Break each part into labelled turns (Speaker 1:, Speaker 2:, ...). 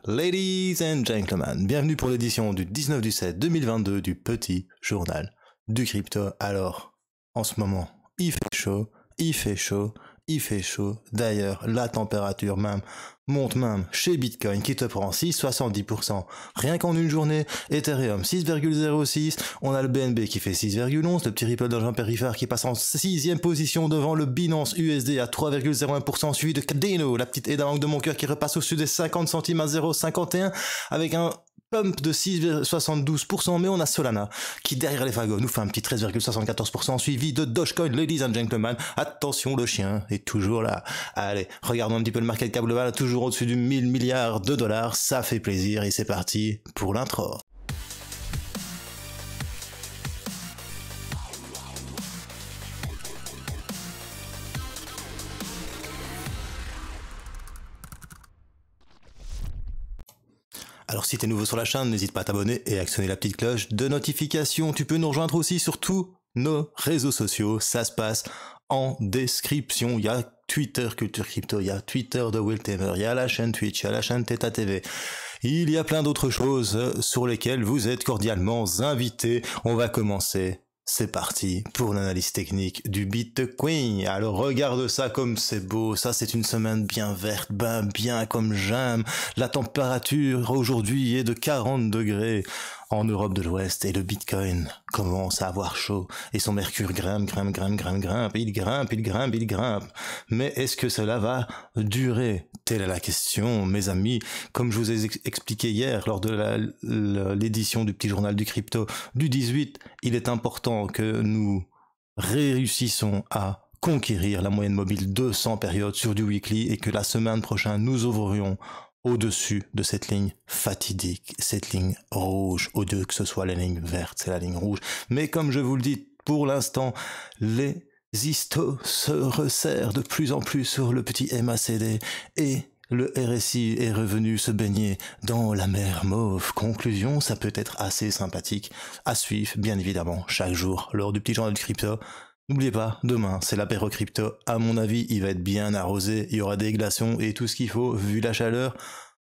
Speaker 1: Ladies and gentlemen, bienvenue pour l'édition du 19 du 7 2022 du petit journal du crypto. Alors, en ce moment, il fait chaud, il fait chaud, il fait chaud. D'ailleurs, la température même monte même chez Bitcoin qui te prend 6,70%. Rien qu'en une journée, Ethereum 6,06, on a le BNB qui fait 6,11, le petit Ripple d'argent périphéraire qui passe en 6e position devant le Binance USD à 3,01%, suivi de Cardano, la petite aide à manque de mon cœur qui repasse au-dessus des 50 centimes à 0,51 avec un pump de 6,72%, mais on a Solana qui derrière les fagots nous fait un petit 13,74% suivi de Dogecoin. Ladies and gentlemen, attention, le chien est toujours là. Allez, regardons un petit peu le market cap global, toujours au-dessus du 1000 milliards de dollars, ça fait plaisir et c'est parti pour l'intro. Alors si t'es nouveau sur la chaîne, n'hésite pas à t'abonner et à actionner la petite cloche de notification. Tu peux nous rejoindre aussi sur tous nos réseaux sociaux. Ça se passe en description. Il y a Twitter Culture Crypto, il y a Twitter de Will Tamer, il y a la chaîne Twitch, il y a la chaîne Theta TV. Il y a plein d'autres choses sur lesquelles vous êtes cordialement invités. On va commencer. C'est parti pour l'analyse technique du Bitcoin. Alors regarde ça comme c'est beau, ça c'est une semaine bien verte, ben bien comme j'aime. La température aujourd'hui est de 40 degrés en Europe de l'Ouest et le Bitcoin commence à avoir chaud et son mercure grimpe, il grimpe. Mais est-ce que cela va durer? Telle est la question, mes amis. Comme je vous ai expliqué hier lors de l'édition du petit journal du crypto du 18, il est important que nous réussissons à conquérir la moyenne mobile 200 périodes sur du weekly et que la semaine prochaine nous ouvrions au-dessus de cette ligne fatidique, cette ligne rouge, au lieu que ce soit la ligne verte, c'est la ligne rouge. Mais comme je vous le dis, pour l'instant, les histos se resserrent de plus en plus sur le petit MACD et le RSI est revenu se baigner dans la mer mauve. Conclusion, ça peut être assez sympathique à suivre, bien évidemment, chaque jour lors du petit journal du crypto. N'oubliez pas, demain, c'est l'apéro crypto. À mon avis, il va être bien arrosé. Il y aura des glaçons et tout ce qu'il faut, vu la chaleur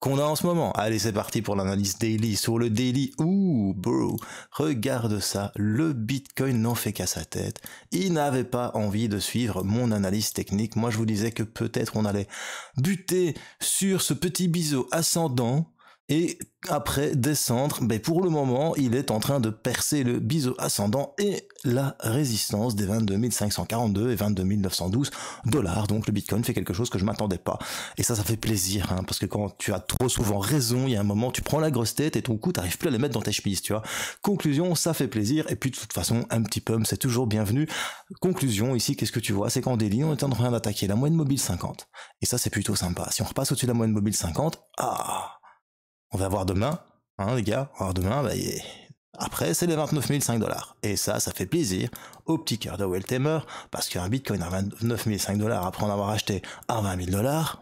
Speaker 1: qu'on a en ce moment. Allez, c'est parti pour l'analyse daily. Sur le daily, ouh, bro, regarde ça. Le Bitcoin n'en fait qu'à sa tête. Il n'avait pas envie de suivre mon analyse technique. Moi, je vous disais que peut-être on allait buter sur ce petit biseau ascendant et après descendre. Mais pour le moment, il est en train de percer le biseau ascendant et la résistance des 22 542 et 22 912 dollars. Donc le Bitcoin fait quelque chose que je m'attendais pas. Et ça fait plaisir, hein, parce que quand tu as trop souvent raison, il y a un moment, tu prends la grosse tête et ton coup, t'arrives plus à les mettre dans tes chemises, tu vois. Conclusion, ça fait plaisir. Et puis de toute façon, un petit pump, c'est toujours bienvenu. Conclusion, ici, qu'est-ce que tu vois? C'est qu'en daily, on est en train d'attaquer la moyenne mobile 50. Et ça, c'est plutôt sympa. Si on repasse au-dessus de la moyenne mobile 50, on va voir demain, hein, les gars, on va voir demain, après, c'est les 29 005 dollars. Et ça fait plaisir au petit cœur de Will Tamer, parce qu'un Bitcoin à 29 005 dollars, après en avoir acheté à 20 000 dollars,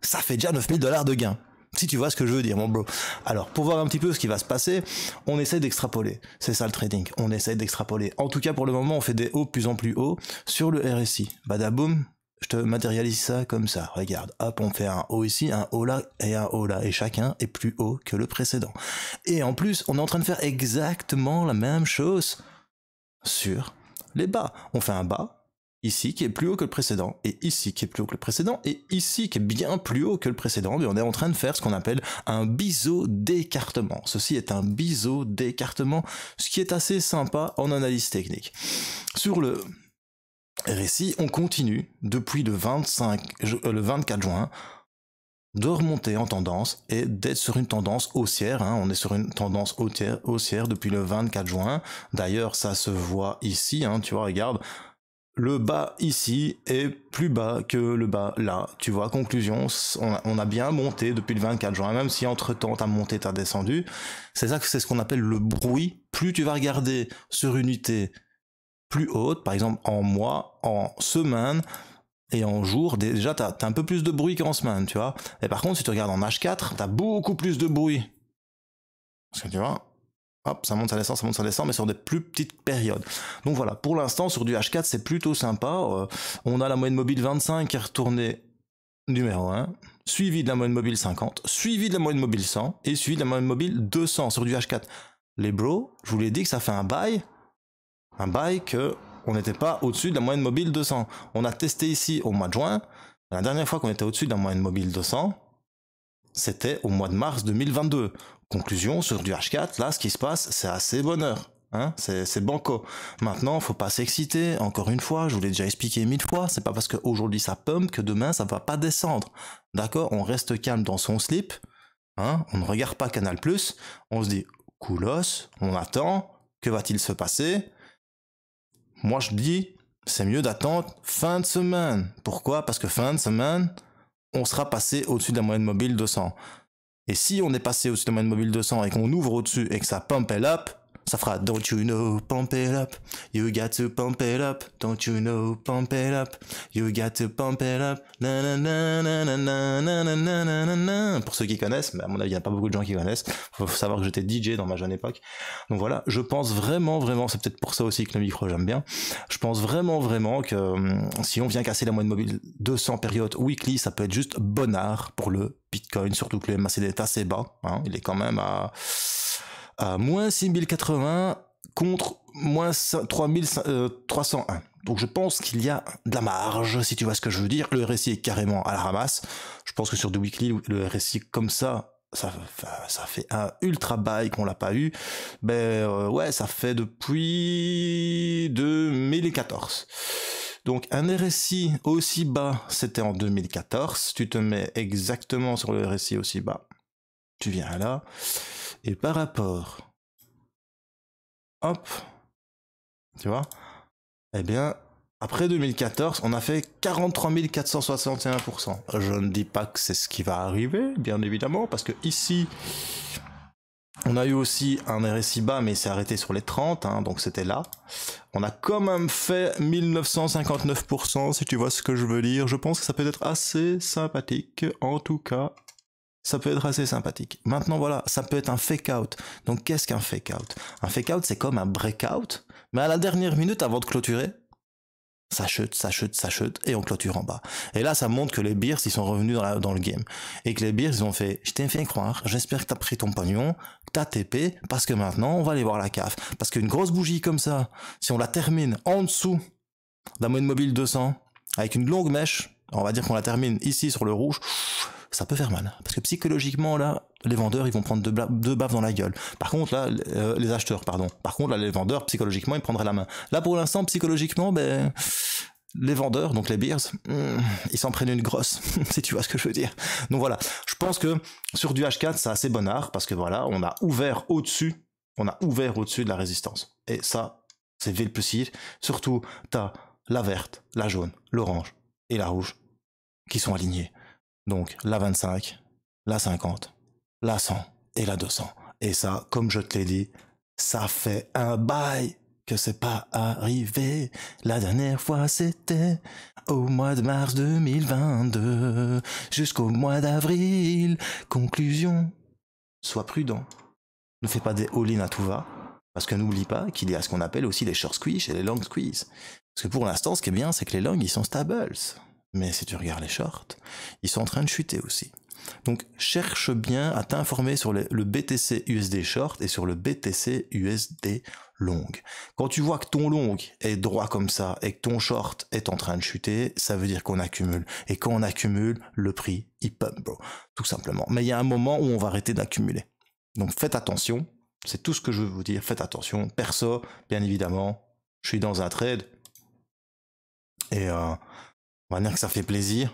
Speaker 1: ça fait déjà 9 000 dollars de gain. Si tu vois ce que je veux dire, mon bro. Alors, pour voir un petit peu ce qui va se passer, on essaie d'extrapoler. C'est ça le trading. On essaie d'extrapoler. En tout cas, pour le moment, on fait des hauts de plus en plus hauts sur le RSI. Badaboum. Je te matérialise ça comme ça, regarde, hop, on fait un haut ici, un haut là, et chacun est plus haut que le précédent. Et en plus, on est en train de faire exactement la même chose sur les bas. On fait un bas, ici, qui est plus haut que le précédent, et ici, qui est plus haut que le précédent, et ici, qui est bien plus haut que le précédent, mais on est en train de faire ce qu'on appelle un biseau d'écartement. Ceci est un biseau d'écartement, ce qui est assez sympa en analyse technique. Sur le RSI, on continue depuis le 24 juin de remonter en tendance et d'être sur une tendance haussière. Hein. On est sur une tendance haussière depuis le 24 juin. D'ailleurs, ça se voit ici. Hein, tu vois, regarde. Le bas ici est plus bas que le bas là. Tu vois, conclusion, on a bien monté depuis le 24 juin, même si entre-temps t'as monté, t'as descendu. C'est ça que c'est ce qu'on appelle le bruit. Plus tu vas regarder sur une unité plus haute, par exemple en mois, en semaine et en jour, déjà t'as un peu plus de bruit qu'en semaine, tu vois. Et par contre, si tu regardes en H4, t'as beaucoup plus de bruit. Parce que tu vois, hop, ça monte, ça descend, mais sur des plus petites périodes. Donc voilà, pour l'instant, sur du H4, c'est plutôt sympa. On a la moyenne mobile 25 qui est retournée numéro 1, suivi de la moyenne mobile 50, suivi de la moyenne mobile 100 et suivi de la moyenne mobile 200 sur du H4. Les bros, je vous l'ai dit que ça fait un bail que on n'était pas au-dessus de la moyenne mobile 200. On a testé ici au mois de juin. La dernière fois qu'on était au-dessus de la moyenne mobile 200, c'était au mois de mars 2022. Conclusion, sur du H4, là, ce qui se passe, c'est assez bonheur. Hein, c'est banco. Maintenant, faut pas s'exciter. Encore une fois, je vous l'ai déjà expliqué 1000 fois. C'est pas parce qu'aujourd'hui ça pump que demain ça va pas descendre. D'accord? On reste calme dans son slip. Hein, on ne regarde pas Canal+. On se dit, coolos, on attend. Que va-t-il se passer? Moi, je dis, c'est mieux d'attendre fin de semaine. Pourquoi? Parce que fin de semaine, on sera passé au-dessus de la moyenne mobile 200. Et si on est passé au-dessus de la moyenne mobile 200 et qu'on ouvre au-dessus et que ça pump it up, ça fera Don't you know, pump it up. You got to pump it up. Don't you know, pump it up. You got to pump it up. Na na na na na na na na na na na. Pour ceux qui connaissent, mais à mon avis, il n'y a pas beaucoup de gens qui connaissent. Faut savoir que j'étais DJ dans ma jeune époque. Donc voilà, je pense vraiment, c'est peut-être pour ça aussi que le micro j'aime bien. Je pense vraiment que si on vient casser la moyenne mobile 200 période weekly, ça peut être juste bonnard pour le Bitcoin, surtout que le MACD est assez bas. Hein. Il est quand même à moins 6080 contre moins 3301. Donc je pense qu'il y a de la marge, si tu vois ce que je veux dire. Le RSI est carrément à la ramasse. Je pense que sur du weekly, le RSI comme ça fait un ultra bail qu'on l'a pas eu. Ouais, ça fait depuis 2014. Donc un RSI aussi bas, c'était en 2014. Tu te mets exactement sur le RSI aussi bas. Tu viens là. Et par rapport, hop, tu vois, eh bien, après 2014, on a fait 43 461%. Je ne dis pas que c'est ce qui va arriver, bien évidemment, parce que ici, on a eu aussi un RSI bas, mais il s'est arrêté sur les 30, hein, donc c'était là. On a quand même fait 1959%, si tu vois ce que je veux dire. Je pense que ça peut être assez sympathique, en tout cas. Ça peut être assez sympathique. Maintenant, voilà, ça peut être un fake-out. Donc, qu'est-ce qu'un fake-out? Un fake-out, c'est comme un break-out, mais à la dernière minute, avant de clôturer, ça chute, et on clôture en bas. Et là, ça montre que les bears, ils sont revenus dans le game. Et que les bears, ils ont fait, je t'ai fait croire, j'espère que t'as pris ton pognon, que t'as TP, parce que maintenant, on va aller voir la CAF. Parce qu'une grosse bougie comme ça, si on la termine en dessous de la moyenne mobile 200, avec une longue mèche, on va dire qu'on la termine ici sur le rouge, ça peut faire mal. Parce que psychologiquement, là, les vendeurs, ils vont prendre deux baffes dans la gueule. Par contre, là, les acheteurs, pardon. Par contre, là, les vendeurs, psychologiquement, ils prendraient la main. Là, pour l'instant, psychologiquement, les vendeurs, donc les bears, ils s'en prennent une grosse, si tu vois ce que je veux dire. Donc voilà, je pense que sur du H4, c'est assez bonnard, parce que voilà, on a ouvert au-dessus de la résistance. Et ça, c'est vil possible. Surtout, t'as la verte, la jaune, l'orange et la rouge qui sont alignés. Donc la 25, la 50, la 100 et la 200. Et ça, comme je te l'ai dit, ça fait un bail que c'est pas arrivé. La dernière fois, c'était au mois de mars 2022 jusqu'au mois d'avril. Conclusion, sois prudent. Ne fais pas des all-in à tout va. Parce que n'oublie pas qu'il y a ce qu'on appelle aussi les short squeeze et les long squeeze. Parce que pour l'instant, ce qui est bien, c'est que les longs, ils sont stables. Mais si tu regardes les shorts, ils sont en train de chuter aussi. Donc cherche bien à t'informer sur le BTC USD short et sur le BTC USD long. Quand tu vois que ton long est droit comme ça et que ton short est en train de chuter, ça veut dire qu'on accumule. Et quand on accumule, le prix, il pump, bro. Tout simplement. Mais il y a un moment où on va arrêter d'accumuler. Donc faites attention. C'est tout ce que je veux vous dire. Faites attention. Perso, bien évidemment, je suis dans un trade. Et on va dire que ça fait plaisir.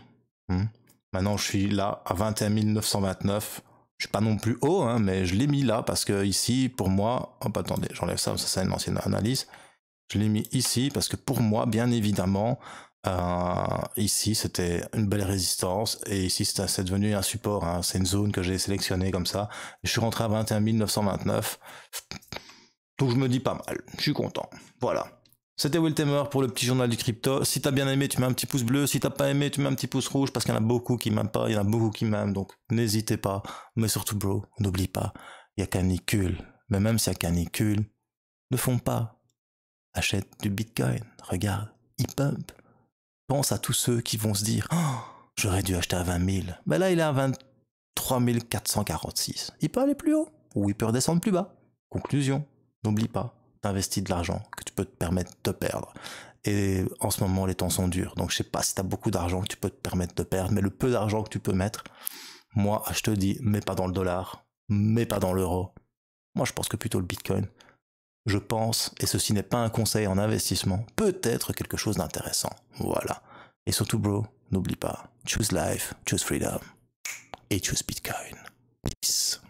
Speaker 1: Maintenant, je suis là à 21 929. Je suis pas non plus haut, hein, mais je l'ai mis là parce que ici, pour moi... Hop, attendez, j'enlève ça, ça c'est une ancienne analyse. Je l'ai mis ici parce que pour moi, bien évidemment, ici, c'était une belle résistance. Et ici, c'est devenu un support. Hein, c'est une zone que j'ai sélectionnée comme ça. Je suis rentré à 21 929. Donc, je me dis pas mal. Je suis content. Voilà. C'était Will Tamer pour le petit journal du crypto. Si t'as bien aimé, tu mets un petit pouce bleu. Si t'as pas aimé, tu mets un petit pouce rouge parce qu'il y en a beaucoup qui m'aiment pas. Il y en a beaucoup qui m'aiment. Donc, n'hésitez pas. Mais surtout, bro, n'oublie pas. Il y a canicule. Mais même s'il y a canicule, ne fonds pas. Achète du Bitcoin. Regarde. Il pump. Pense à tous ceux qui vont se dire, oh, J'aurais dû acheter à 20 000. Ben là, il est à 23 446. Il peut aller plus haut ou il peut redescendre plus bas. Conclusion, n'oublie pas, t'investis de l'argent que tu peux te permettre de perdre. Et en ce moment, les temps sont durs. Donc, je sais pas si t'as beaucoup d'argent que tu peux te permettre de perdre, mais le peu d'argent que tu peux mettre, moi, je te dis, mets pas dans le dollar, mets pas dans l'euro. Moi, je pense que plutôt le Bitcoin. Je pense, et ceci n'est pas un conseil en investissement, peut-être quelque chose d'intéressant. Voilà. Et surtout, bro, n'oublie pas, choose life, choose freedom, et choose Bitcoin. Peace.